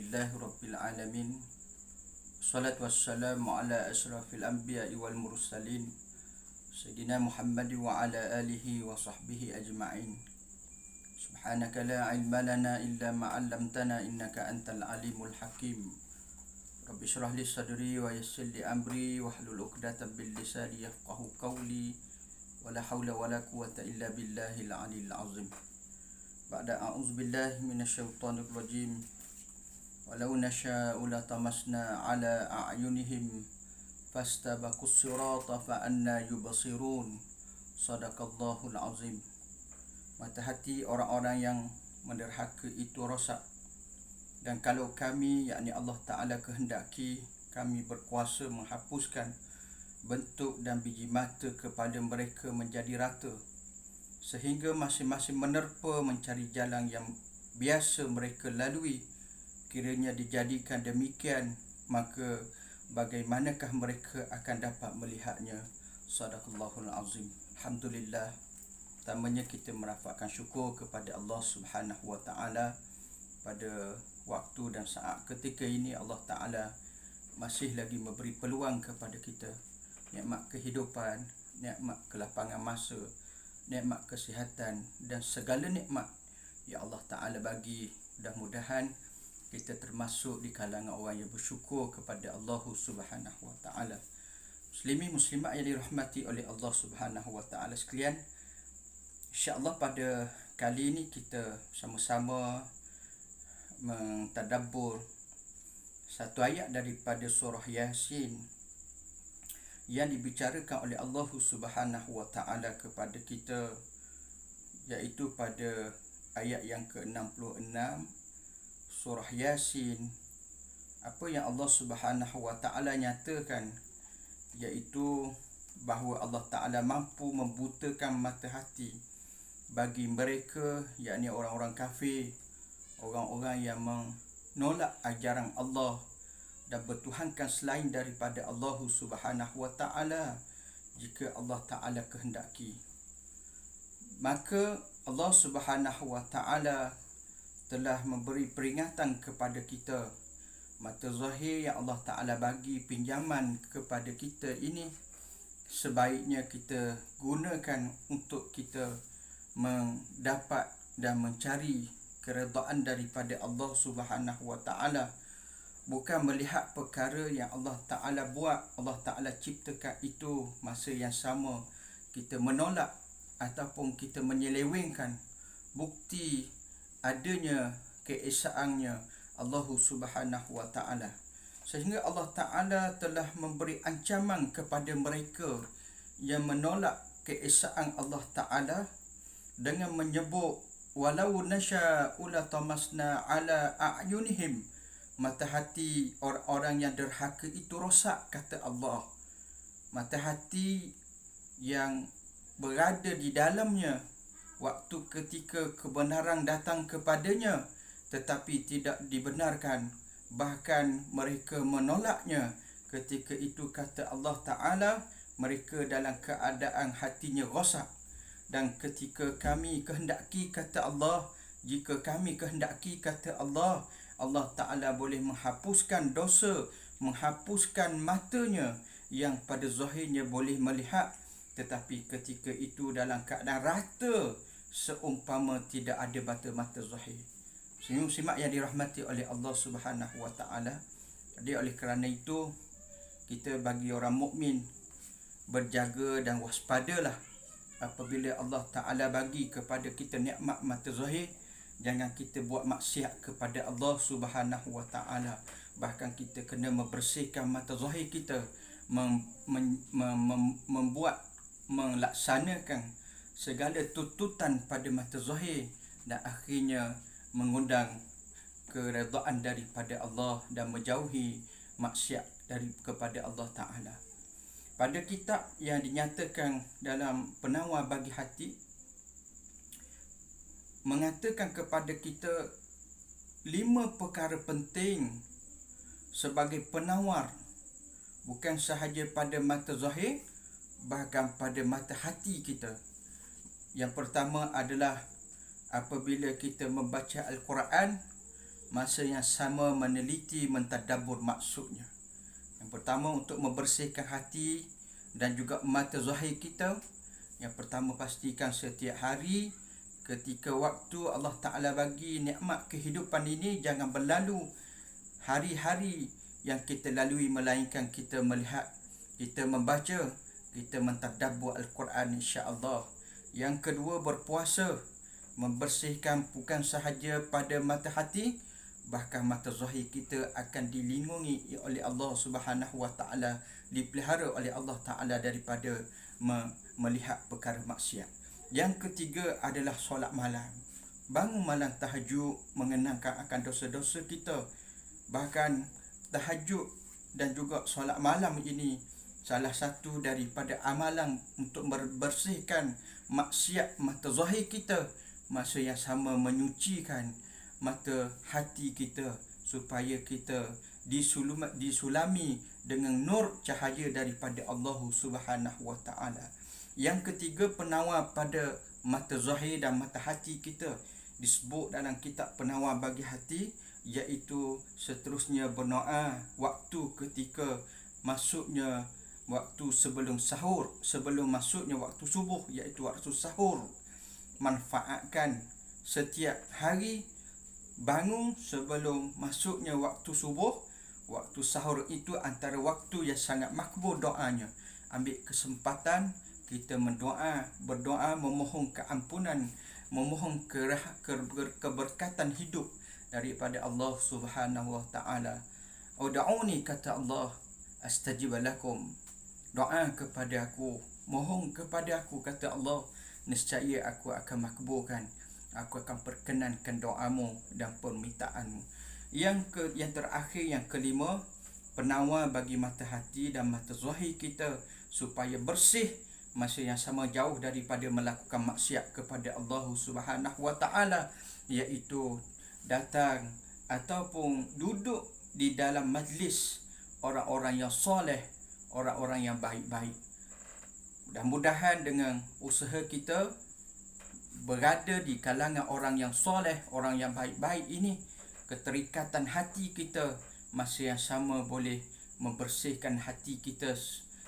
Alhamdulillahi Rabbil Alamin. Salatu wassalamu ala ashrafil anbiya'i wal mursalin Sayyidina Muhammad wa ala alihi wa sahbihi ajma'in. Subhanaka la ilma lana illa ma'allamtana innaka antal alimul hakim. Rabbi syrah li sadri wa yassir li amri wahlul 'uqdatam bil lisani yafqahu qawli. Wala hawla wala quwwata illa billahil aliyil azim. Ba'da a'udzubillahi minasyaitonir rajim. Walau nasha'u latamasna ala a'yunihim fastabaqus sirata fa anna yubsirun. Sadaqallahul azim. Mata hati orang-orang yang menderhaka itu rosak. Dan kalau kami, yakni Allah Ta'ala kehendaki, kami berkuasa menghapuskan bentuk dan biji mata kepada mereka menjadi rata, sehingga masing-masing menerpa mencari jalan yang biasa mereka lalui. Kiranya dijadikan demikian, maka bagaimanakah mereka akan dapat melihatnya? Sadaqallahul azim. Alhamdulillah. Pertamanya kita merafakkan syukur kepada Allah Subhanahu wa Ta'ala. Pada waktu dan saat ketika ini Allah Ta'ala masih lagi memberi peluang kepada kita, nikmat kehidupan, nikmat kelapangan masa, nikmat kesihatan dan segala nikmat yang Allah Ta'ala bagi. Mudah-mudahan kita termasuk di kalangan orang yang bersyukur kepada Allah Subhanahu wa Ta'ala. Muslimin muslimat yang dirahmati oleh Allah Subhanahu wa Ta'ala sekalian, insya-Allah pada kali ini kita sama-sama mentadabbur satu ayat daripada surah Yasin yang dibicarakan oleh Allah Subhanahu wa Ta'ala kepada kita, iaitu pada ayat yang ke-66 surah Yasin. Apa yang Allah Subhanahu wa Ta'ala nyatakan, iaitu bahawa Allah Ta'ala mampu membutakan mata hati bagi mereka, yakni orang-orang kafir, orang-orang yang menolak ajaran Allah dan bertuhankan selain daripada Allah Subhanahu wa Ta'ala. Jika Allah Ta'ala kehendaki, maka Allah Subhanahu wa Ta'ala telah memberi peringatan kepada kita. Mata zahir yang Allah Ta'ala bagi pinjaman kepada kita ini, sebaiknya kita gunakan untuk kita mendapat dan mencari keredaan daripada Allah Subhanahu wa Ta'ala. Bukan melihat perkara yang Allah Ta'ala buat, Allah Ta'ala ciptakan itu, masa yang sama kita menolak ataupun kita menyelewengkan bukti adanya keesaannya Allah Subhanahu wa Ta'ala. Sehingga Allah Ta'ala telah memberi ancaman kepada mereka yang menolak keesaan Allah Ta'ala dengan menyebut walau nasya'u latamasna ala a'yunihim. Mata hati orang-orang yang derhaka itu rosak, kata Allah. Mata hati yang berada di dalamnya waktu ketika kebenaran datang kepadanya tetapi tidak dibenarkan, bahkan mereka menolaknya. Ketika itu kata Allah Ta'ala, mereka dalam keadaan hatinya rosak. Dan ketika kami kehendaki, kata Allah, jika kami kehendaki, kata Allah, Allah Ta'ala boleh menghapuskan dosa, menghapuskan matanya yang pada zahirnya boleh melihat, tetapi ketika itu dalam keadaan rata, seumpama tidak ada mata-mata zahir. Simak yang dirahmati oleh Allah Subhanahu wa Ta'ala. Jadi oleh kerana itu, kita bagi orang mukmin berjaga dan waspadalah apabila Allah Ta'ala bagi kepada kita nikmat mata zahir. Jangan kita buat maksiat kepada Allah Subhanahu wa Ta'ala. Bahkan kita kena membersihkan mata zahir kita, melaksanakan segala tuntutan pada mata zahir, dan akhirnya mengundang keredaan daripada Allah dan menjauhi maksiat kepada Allah Ta'ala. Pada kitab yang dinyatakan dalam penawar bagi hati, mengatakan kepada kita 5 perkara penting sebagai penawar, bukan sahaja pada mata zahir, bahkan pada mata hati kita. Yang pertama adalah apabila kita membaca Al-Quran, masa yang sama meneliti mentadabbur maksudnya. Yang pertama, untuk membersihkan hati dan juga mata zahir kita. Yang pertama, pastikan setiap hari ketika waktu Allah Ta'ala bagi nikmat kehidupan ini, jangan berlalu hari-hari yang kita lalui melainkan kita melihat, kita membaca, kita mentadabbur Al-Quran, insya-Allah. Yang kedua, berpuasa, membersihkan bukan sahaja pada mata hati, bahkan mata zahir kita akan dilindungi oleh Allah Subhanahu Wa Taala, dipelihara oleh Allah Taala daripada melihat perkara maksiat. Yang ketiga adalah solat malam. Bangun malam tahajud, mengenangkan akan dosa-dosa kita. Bahkan tahajud dan juga solat malam ini salah satu daripada amalan untuk membersihkan maksiat mata zahir kita, masa yang sama menyucikan mata hati kita supaya kita disulami dengan nur cahaya daripada Allah Subhanahu Wa Taala. Yang ketiga, penawar pada mata zahir dan mata hati kita disebut dalam kitab penawar bagi hati, iaitu seterusnya berdoa waktu ketika masuknya waktu sebelum sahur, sebelum masuknya waktu subuh, iaitu waktu sahur. Manfaatkan setiap hari bangun sebelum masuknya waktu subuh. Waktu sahur itu antara waktu yang sangat makbul doanya. Ambil kesempatan kita berdoa, memohon keampunan, memohon keberkatan hidup daripada Allah Subhanahu Wa Taala. Ud'uni, kata Allah, astajib lakum. Doa kepada aku, mohon kepada aku, kata Allah, nescaya aku akan makbulkan, aku akan perkenankan doamu dan permintaanmu. Yang terakhir, yang kelima, penawar bagi mata hati dan mata zahir kita supaya bersih, masa yang sama jauh daripada melakukan maksiat kepada Allah Subhanahu Wa Taala, iaitu datang ataupun duduk di dalam majlis orang-orang yang soleh, orang-orang yang baik-baik. Mudah-mudahan dengan usaha kita berada di kalangan orang yang soleh, orang yang baik-baik ini, keterikatan hati kita masa yang sama boleh membersihkan hati kita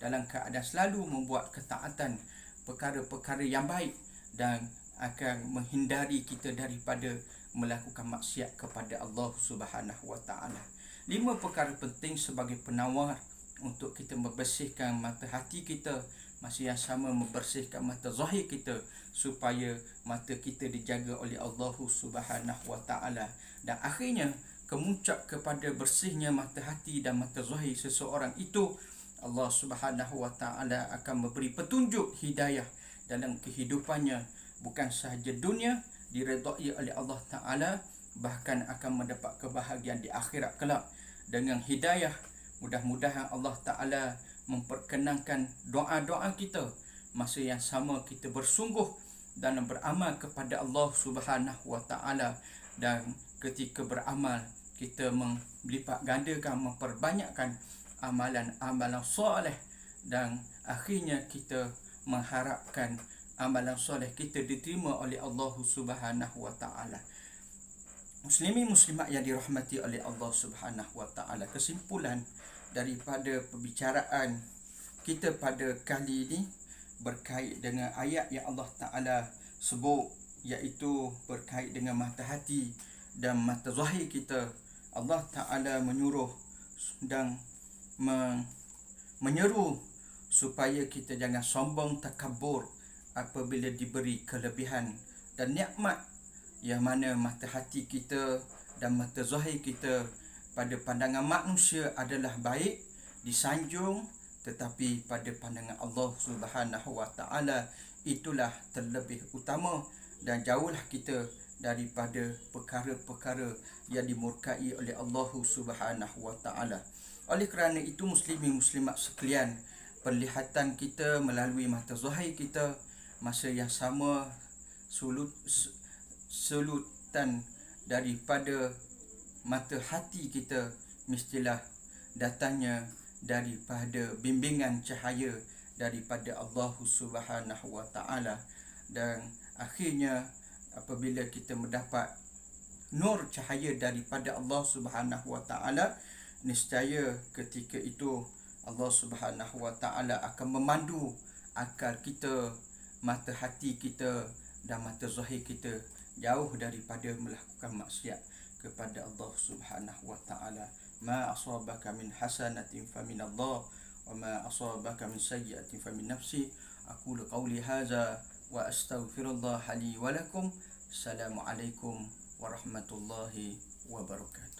dalam keadaan selalu membuat ketaatan, perkara-perkara yang baik, dan akan menghindari kita daripada melakukan maksiat kepada Allah Subhanahu Wa Taala. 5 perkara penting sebagai penawar untuk kita membersihkan mata hati kita, masa yang sama membersihkan mata zahir kita, supaya mata kita dijaga oleh Allah Subhanahu Wa Taala. Dan akhirnya, kemuncak kepada bersihnya mata hati dan mata zahir seseorang itu, Allah Subhanahu Wa Taala akan memberi petunjuk hidayah dalam kehidupannya, bukan sahaja dunia diredai oleh Allah Taala, bahkan akan mendapat kebahagiaan di akhirat kelak dengan hidayah. Mudah-mudahan Allah Ta'ala memperkenankan doa-doa kita, masa yang sama kita bersungguh dan beramal kepada Allah Subhanahu Wa Ta'ala, dan ketika beramal kita melipat gandakan, memperbanyakkan amalan-amalan soleh, dan akhirnya kita mengharapkan amalan soleh kita diterima oleh Allah Subhanahu Wa Ta'ala. Muslimin muslimat yang dirahmati oleh Allah Subhanahu Wa Taala, kesimpulan daripada perbicaraan kita pada kali ini berkait dengan ayat yang Allah Taala sebut, iaitu berkait dengan mata hati dan mata zahir kita. Allah Taala menyuruh dan menyeru supaya kita jangan sombong takabur apabila diberi kelebihan dan nikmat, yang mana mata hati kita dan mata zahir kita pada pandangan manusia adalah baik, disanjung, tetapi pada pandangan Allah Subhanahu Wa Taala itulah terlebih utama, dan jauhlah kita daripada perkara-perkara yang dimurkai oleh Allah Subhanahu Wa Taala. Oleh kerana itu, muslimin muslimat sekalian, penglihatan kita melalui mata zahir kita, masa yang sama sulutan daripada mata hati kita mestilah datangnya daripada bimbingan cahaya daripada Allah Subhanahu Wa Taala. Dan akhirnya apabila kita mendapat nur cahaya daripada Allah Subhanahu wa taala, nescaya ketika itu Allah Subhanahu wa taala akan memandu akal kita, mata hati kita dan mata zahir kita jauh daripada melakukan maksiat kepada Allah Subhanahu wa taala. Ma asabaka min hasanatin famin Allah wa ma asabaka min sayyi'atin famin nafsi. Aqulu qawli hadza wa astaghfirullah li wa lakum. Assalamualaikum warahmatullahi wabarakatuh.